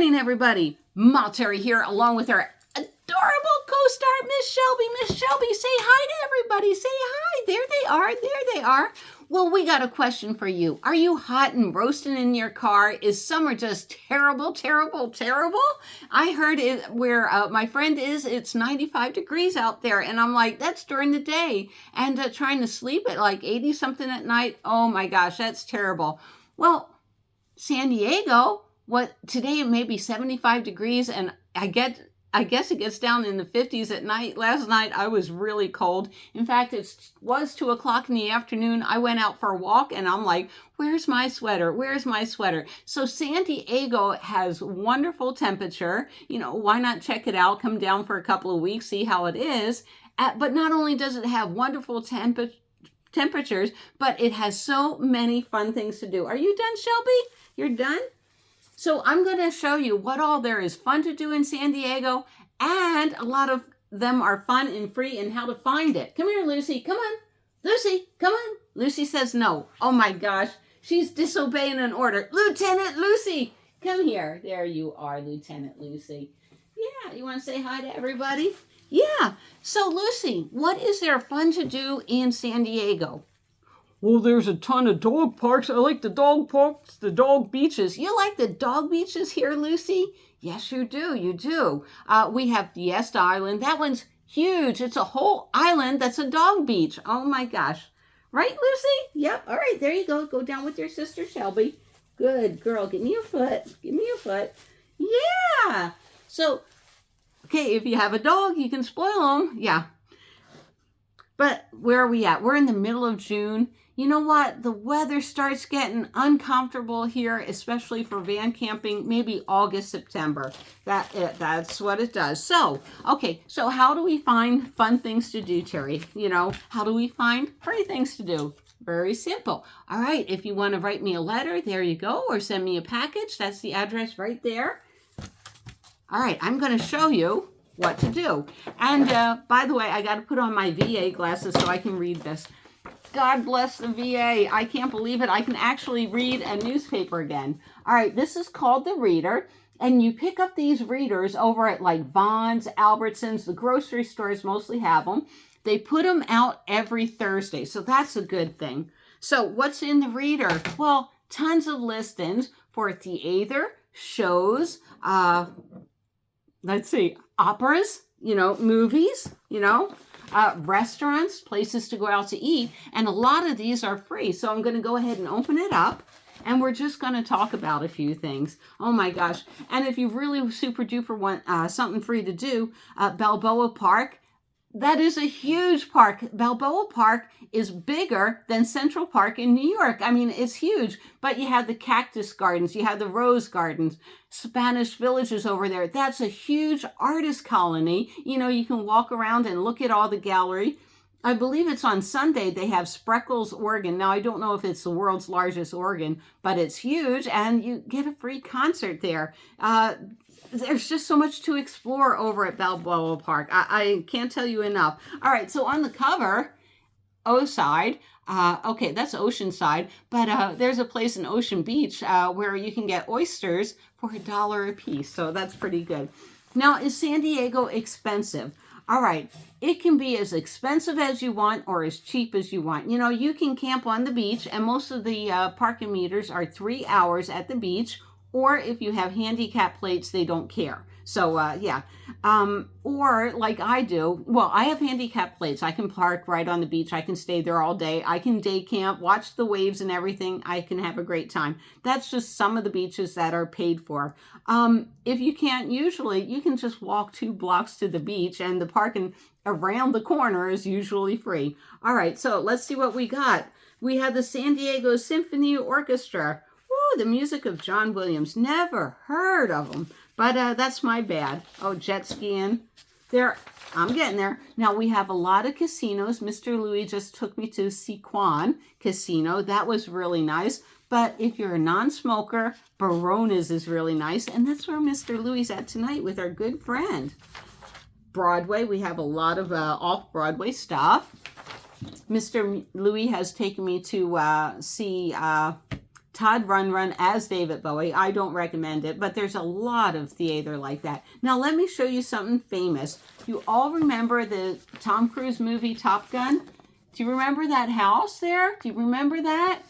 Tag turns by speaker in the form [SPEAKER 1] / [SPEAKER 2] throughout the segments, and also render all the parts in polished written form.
[SPEAKER 1] morning, everybody. Ma Terry here, along with our adorable co-star, Miss Shelby. Miss Shelby, say hi to everybody. Say hi. There they are. There they are. Well, we got a question for you. Are you hot and roasting in your car? Is summer just terrible, terrible, terrible? I heard it where my friend is, it's 95 degrees out there. And I'm like, that's during the day. And trying to sleep at like 80 something at night. Oh my gosh, that's terrible. Well, San Diego, today it may be 75 degrees, and I guess it gets down in the 50s at night. Last night I was really cold. In fact, it was 2 o'clock in the afternoon. I went out for a walk and I'm like, where's my sweater? Where's my sweater? So San Diego has wonderful temperature. You know, why not check it out? Come down for a couple of weeks, see how it is. But not only does it have wonderful temperatures, but it has so many fun things to do. Are you done, Shelby? You're done? So I'm going to show you what all there is fun to do in San Diego, and a lot of them are fun and free, and how to find it. Come here, Lucy. Come on. Lucy, come on. Lucy says no. Oh my gosh. She's disobeying an order. Lieutenant Lucy, come here. There you are, Lieutenant Lucy. Yeah, you want to say hi to everybody? Yeah. So Lucy, what is there fun to do in San Diego?
[SPEAKER 2] Well, there's a ton of dog parks. I like the dog parks, the dog beaches.
[SPEAKER 1] You like the dog beaches here, Lucy? Yes, you do. You do. We have Fiesta Island. That one's huge. It's a whole island that's a dog beach. Oh, my gosh. Right, Lucy? Yep. All right. There you go. Go down with your sister, Shelby. Good girl. Give me your foot. Give me your foot. Yeah. So, okay, if you have a dog, you can spoil them. Yeah. But where are we at? We're in the middle of June. You know what? The weather starts getting uncomfortable here, especially for van camping, maybe August, September. That's what it does. So, okay, so how do we find fun things to do, Terry? You know, how do we find free things to do? Very simple. All right, if you want to write me a letter, there you go, or send me a package. That's the address right there. All right, I'm going to show you what to do. And by the way, I got to put on my VA glasses so I can read this. God bless the VA. I can't believe it. I can actually read a newspaper again. All right, this is called the Reader, and you pick up these readers over at like Vons, Albertsons, the grocery stores mostly have them. They put them out every Thursday, so that's a good thing. So what's in the Reader? Well, tons of listings for theater, shows, let's see, operas, movies, restaurants, places to go out to eat, and a lot of these are free. So I'm going to go ahead and open it up, and we're just going to talk about a few things. Oh my gosh. And if you really super duper want something free to do, Balboa Park, that is a huge park. Balboa Park is bigger than Central Park in New York. I mean, it's huge, but you have the cactus gardens, you have the rose gardens, Spanish villages over there. That's a huge artist colony. You can walk around and look at all the gallery. I believe it's on Sunday they have Spreckels organ. Now, I don't know if it's the world's largest organ, but it's huge, and you get a free concert there. There's just so much to explore over at Balboa Park. I can't tell you enough. All right, so on the cover, O-side, okay, that's Oceanside, but there's a place in Ocean Beach where you can get oysters for $1 a piece, so that's pretty good. Now, is San Diego expensive? All right, it can be as expensive as you want or as cheap as you want. You can camp on the beach, and most of the parking meters are 3 hours at the beach, or if you have handicap plates, they don't care. So, yeah. Or like I do, well, I have handicap plates. I can park right on the beach. I can stay there all day. I can day camp, watch the waves and everything. I can have a great time. That's just some of the beaches that are paid for. If you can't, usually you can just walk 2 blocks to the beach, and the parking around the corner is usually free. All right, so let's see what we got. We have the San Diego Symphony Orchestra. Woo, the music of John Williams. Never heard of them. But that's my bad. Oh, jet skiing. There, I'm getting there. Now, we have a lot of casinos. Mr. Louis just took me to Sequan Casino. That was really nice. But if you're a non-smoker, Barona's is really nice. And that's where Mr. Louis is at tonight with our good friend. Broadway, we have a lot of off-Broadway stuff. Mr. Louis has taken me to see Todd Rundgren as David Bowie. I don't recommend it, but there's a lot of theater like that. Now, let me show you something famous. You all remember the Tom Cruise movie Top Gun? Do you remember that house there? Do you remember that?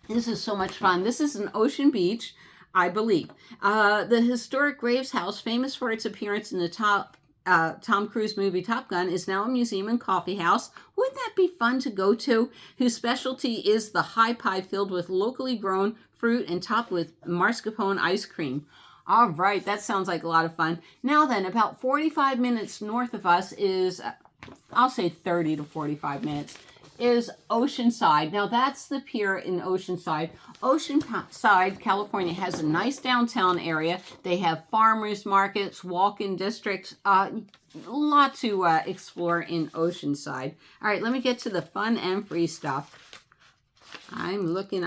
[SPEAKER 1] This is so much fun. This is an Ocean Beach, I believe. The historic Graves House, famous for its appearance in the Tom Cruise movie Top Gun, is now a museum and coffee house. Wouldn't that be fun to go to? Whose specialty is the high pie filled with locally grown fruit and topped with mascarpone ice cream. All right, that sounds like a lot of fun. Now then, about 45 minutes north of us is, I'll say 30 to 45 minutes, is Oceanside. Now that's the pier in Oceanside. Oceanside, California has a nice downtown area. They have farmers markets, walk-in districts, a lot to explore in Oceanside. All right, let me get to the fun and free stuff. I'm looking.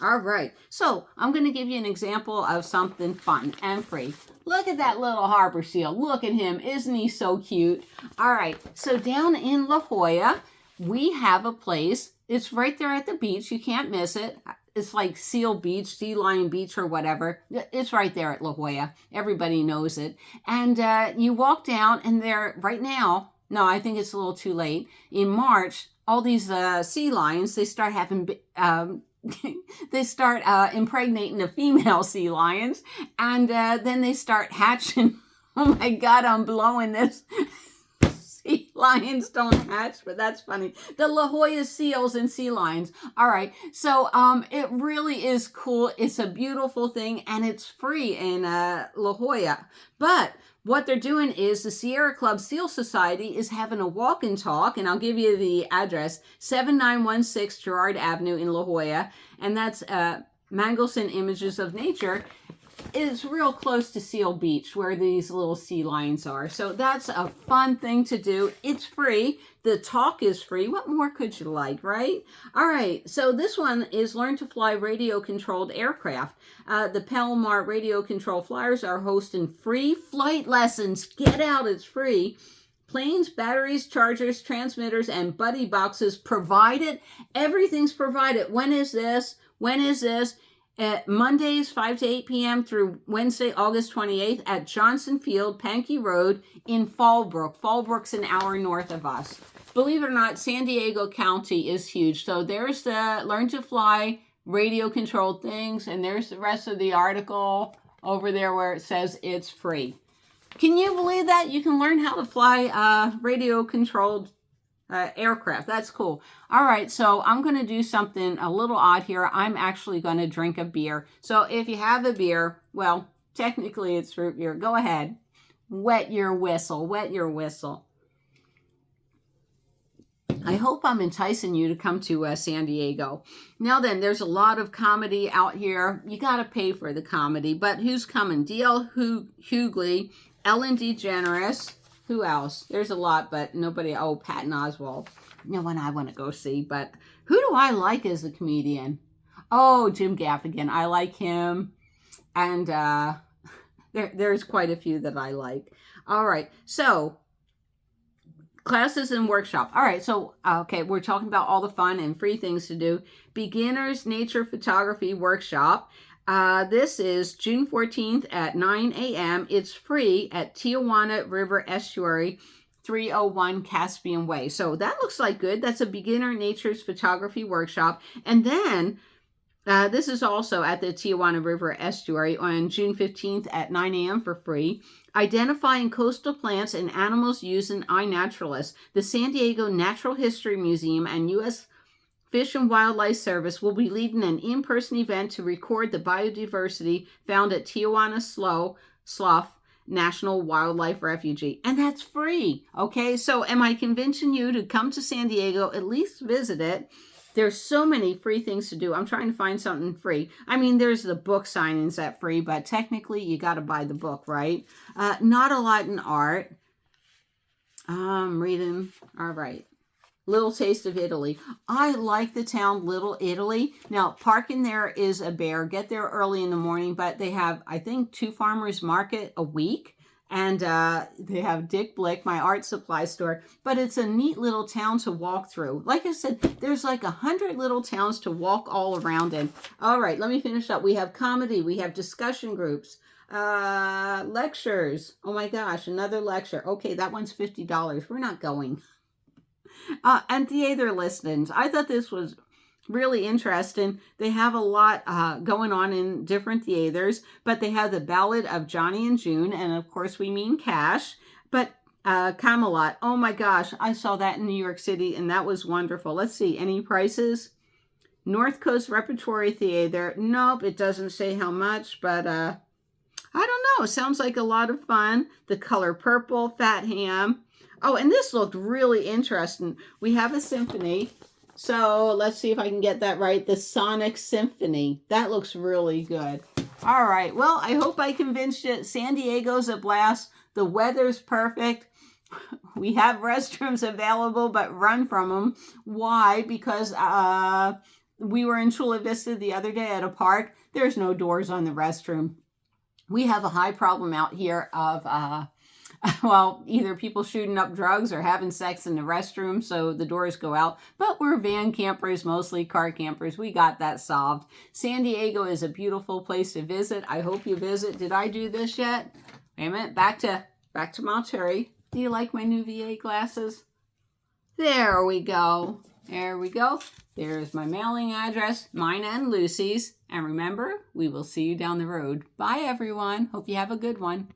[SPEAKER 1] All right, so I'm going to give you an example of something fun and free. Look at that little harbor seal. Look at him. Isn't he so cute? All right, so down in La Jolla, we have a place. It's right there at the beach. You can't miss it. It's like Seal Beach, Sea Lion Beach, or whatever. It's right there at La Jolla. Everybody knows it. And you walk down, and there right now, no, I think it's a little too late. In March, all these sea lions, they start having, they start impregnating the female sea lions, and then they start hatching. Oh my God, I'm blowing this. Sea lions don't hatch, but that's funny. The La Jolla seals and sea lions. All right, so it really is cool. It's a beautiful thing, and it's free in La Jolla. But what they're doing is the Sierra Club Seal Society is having a walk and talk, and I'll give you the address, 7916 Girard Avenue in La Jolla, and that's Mangelson Images of Nature. It's real close to Seal Beach where these little sea lions are. So that's a fun thing to do. It's free. The talk is free. What more could you like, right? All right. So this one is Learn to Fly Radio-Controlled Aircraft. The Palomar Radio Control Flyers are hosting free flight lessons. Get out. It's free. Planes, batteries, chargers, transmitters, and buddy boxes provided. Everything's provided. When is this? When is this? Mondays, 5 to 8 p.m. through Wednesday, August 28th at Johnson Field, Pankey Road in Fallbrook. Fallbrook's an hour north of us. Believe it or not, San Diego County is huge. So there's the Learn to Fly radio-controlled things, and there's the rest of the article over there where it says it's free. Can you believe that? You can learn how to fly radio-controlled aircraft. That's cool. All right, so I'm going to do something a little odd here. I'm actually going to drink a beer. So if you have a beer, well, technically it's root beer. Go ahead. Wet your whistle. Wet your whistle. I hope I'm enticing you to come to San Diego. Now then, there's a lot of comedy out here. You got to pay for the comedy, but who's coming? D.L. Hughley, Ellen DeGeneres. Who else? There's a lot, but nobody. Oh, Patton Oswalt. No one I want to go see, but who do I like as a comedian? Oh, Jim Gaffigan. I like him. And there's quite a few that I like. All right. So, classes and workshop. All right. So, okay, we're talking about all the fun and free things to do. Beginners Nature Photography Workshop. This is June 14th at 9 a.m. It's free at Tijuana River Estuary, 301 Caspian Way. So that looks like good. That's a beginner nature's photography workshop. And then this is also at the Tijuana River Estuary on June 15th at 9 a.m. for free. Identifying coastal plants and animals used in iNaturalist. The San Diego Natural History Museum and U.S. Fish and Wildlife Service will be leading an in-person event to record the biodiversity found at Tijuana Slough National Wildlife Refuge. And that's free. Okay, so am I convincing you to come to San Diego, at least visit it? There's so many free things to do. I'm trying to find something free. I mean, there's the book signings at free, but technically you got to buy the book, right? Not a lot in art. Reading. All right. Little Taste of Italy. I like the town Little Italy. Now, parking there is a bear. Get there early in the morning, but they have, I think, 2 farmers market a week. And they have Dick Blick, my art supply store. But it's a neat little town to walk through. Like I said, there's like 100 little towns to walk all around in. All right, let me finish up. We have comedy. We have discussion groups. Lectures. Oh my gosh, another lecture. Okay, that one's $50. We're not going. And theater listings. I thought this was really interesting. They have a lot going on in different theaters, but they have the Ballad of Johnny and June, and of course we mean Cash, but Camelot. Oh my gosh, I saw that in New York City, and that was wonderful. Let's see, any prices? North Coast Repertory Theater. Nope, it doesn't say how much, but I don't know. Sounds like a lot of fun. The Color Purple, Fat Ham. Oh, and this looked really interesting. We have a symphony. So let's see if I can get that right. The Sonic Symphony. That looks really good. All right. Well, I hope I convinced you. San Diego's a blast. The weather's perfect. We have restrooms available, but run from them. Why? Because we were in Chula Vista the other day at a park. There's no doors on the restroom. We have a high problem out here of well, either people shooting up drugs or having sex in the restroom, so the doors go out. But we're van campers, mostly car campers. We got that solved. San Diego is a beautiful place to visit. I hope you visit. Did I do this yet? Wait a minute. Back to Mount Terry. Do you like my new VA glasses? There we go. There we go. There's my mailing address, mine and Lucy's. And remember, we will see you down the road. Bye, everyone. Hope you have a good one.